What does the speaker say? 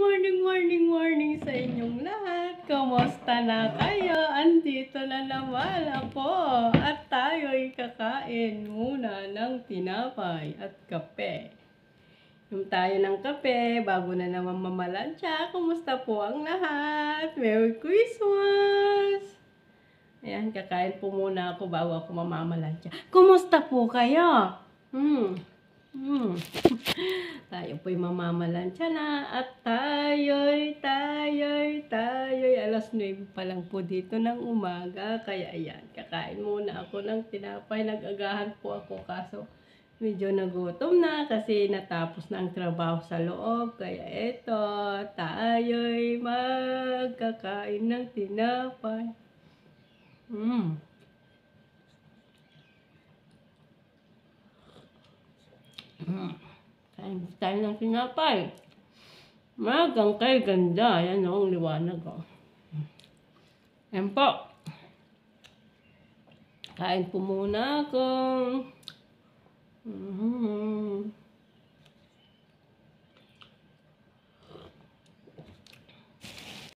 Morning sa inyong lahat. Kamusta na kayo? Andito na naman ako. At tayo'y kakain muna ng tinapay at kape. Yung tayo ng kape, bago na naman mamalansya. Kumusta po ang lahat? Merry Christmas! Ayan, kakain po muna ako bago ako mamamalansya. Kumusta po kayo? Tayo po'y mamamalansya na at tayo'y alas 9 pa lang po dito ng umaga. Kaya ayan, kakain muna ako ng tinapay. Nag-agahan po ako kaso medyo nagutom na kasi natapos na ang trabaho sa loob. Kaya eto, tayo'y magkakain ng tinapay. Kain tayo ng tinapay. Magang kay ganda. Yan o, ang liwanag o. Yan po. Kain po muna ako.